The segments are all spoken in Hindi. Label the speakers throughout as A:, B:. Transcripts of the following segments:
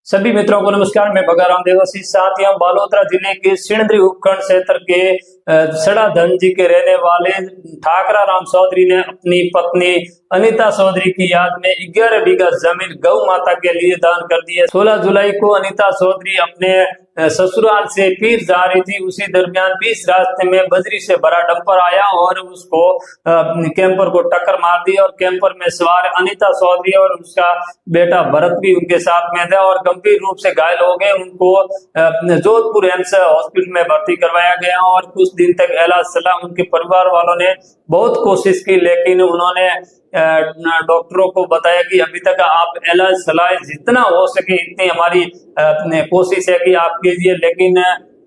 A: सभी मित्रों को नमस्कार। मैं भगाराम देवासी। साथियों, बालोतरा जिले के सिणद्री उपखंड क्षेत्र के सड़ा धनजी के रहने वाले ठाकरा राम चौधरी ने अपनी पत्नी अनीता चौधरी की याद में 11 बीघा जमीन गौ माता के लिए दान कर दी है। 16 जुलाई को अनीता चौधरी अपने ससुराल से पीर जा रही थी। उसी दरमियान बीच रास्ते में बजरी से भरा डंपर आया और उसको कैंपर को टक्कर मार दी और कैंपर में सवार अनीता चौधरी और उसका बेटा भरत भी उनके साथ में था और गंभीर रूप से घायल हो गए। उनको जोधपुर एम्स हॉस्पिटल में भर्ती करवाया गया और कुछ दिन तक इलाज चला। उनके परिवार वालों ने बहुत कोशिश की, लेकिन उन्होंने डॉक्टरों को बताया कि अभी तक आप इलाज चलाए, जितना हो सके इतनी हमारी कोशिश है कि आप कीजिए। लेकिन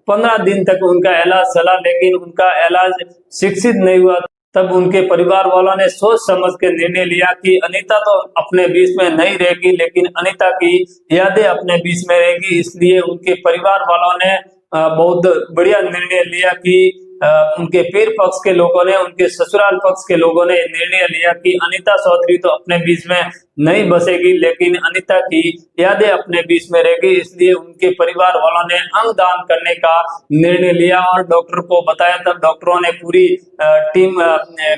A: 15 दिन तक उनका इलाज चला, लेकिन उनका इलाज शिक्षित नहीं हुआ। तब उनके परिवार वालों ने सोच समझ के निर्णय लिया कि अनीता तो अपने बीच में नहीं रहेगी, लेकिन अनीता की यादें अपने बीच में रहेगी। इसलिए उनके परिवार वालों ने बहुत बढ़िया निर्णय लिया कि उनके पीर पक्ष के लोगों ने, उनके ससुराल पक्ष के लोगों ने निर्णय लिया कि अनीता चौधरी तो अपने बीच में नहीं बसेगी, लेकिन अनीता की यादें अपने बीच में रहेगी। इसलिए उनके परिवार वालों ने अंग दान करने का निर्णय लिया और डॉक्टर को बताया। तब डॉक्टरों ने पूरी टीम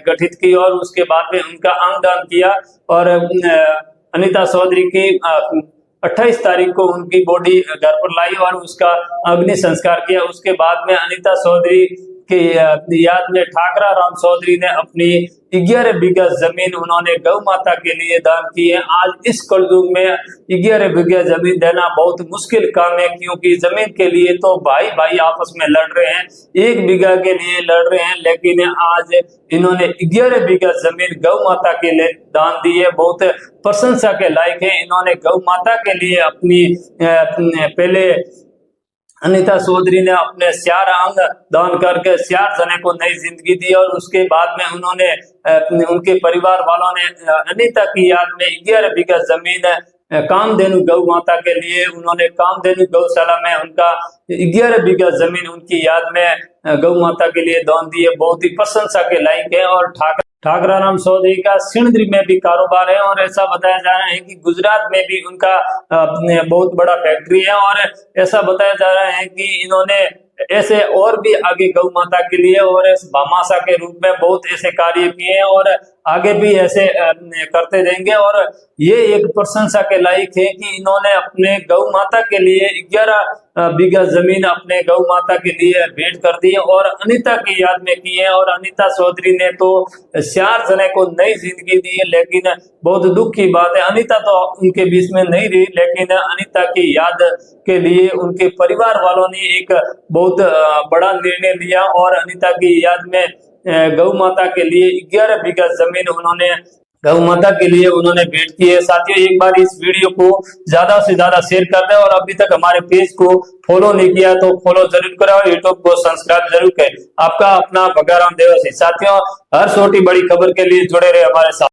A: गठित की और उसके बाद में उनका अंग दान किया और अनीता चौधरी की 28 तारीख को उनकी बॉडी घर पर लाई और उसका अग्नि संस्कार किया। उसके बाद में अनीता चौधरी की याद में ठाकरा राम चौधरी ने अपनी 11 बीघा जमीन उन्होंने गौ माता के लिए दान की है। आज इस कलयुग में 11 बीघा जमीन देना बहुत मुश्किल काम है, क्योंकि जमीन के लिए तो भाई भाई आपस में लड़ रहे हैं, 1 बीघा के लिए लड़ रहे हैं, लेकिन आज इन्होंने 11 बीघा जमीन गौ माता के लिए दान दी है। बहुत प्रशंसा के लायक है। इन्होंने गौ माता के लिए अपनी पहले अनीता चौधरी ने अपने 4 अंग दान करके 4 जने को नई जिंदगी दी और उसके बाद में उन्होंने उनके परिवार वालों ने अनीता की याद में 11 बीघा जमीन कामधेनु गौ माता के लिए, उन्होंने कामधेनु गौशाला में उनका 11 बीघा जमीन उनकी याद में गौ माता के लिए दान दी है। बहुत ही प्रशंसा के लायक है। और ठाकरा राम चौधरी का सिणद्री में भी कारोबार है और ऐसा बताया जा रहा है कि गुजरात में भी उनका बहुत बड़ा फैक्ट्री है और ऐसा बताया जा रहा है कि इन्होंने ऐसे और भी आगे गौ माता के लिए और भामाशाह के रूप में बहुत ऐसे कार्य किए हैं और आगे भी ऐसे करते रहेंगे। और ये एक प्रशंसा के लायक है कि इन्होंने अपने गौ माता के लिए 11 बीघा जमीन अपने गौ माता के लिए भेंट कर दी और अनीता की याद में की है। और अनीता चौधरी ने तो 4 जने को नई जिंदगी दी है, लेकिन बहुत दुख की बात है अनीता तो उनके बीच में नहीं रही, लेकिन अनीता की याद के लिए उनके परिवार वालों ने एक बहुत बड़ा निर्णय लिया और अनीता की याद में गौ माता के लिए 11 बीघा जमीन उन्होंने गौ माता के लिए उन्होंने भेंट की है। साथियों, एक बार इस वीडियो को ज्यादा से ज्यादा शेयर कर दें और अभी तक हमारे पेज को फॉलो नहीं किया तो फॉलो जरूर करें और यूट्यूब को सब्सक्राइब जरूर करें। आपका अपना भगाराम देवासी। साथियों, हर छोटी बड़ी खबर के लिए जुड़े रहे हमारे साथ।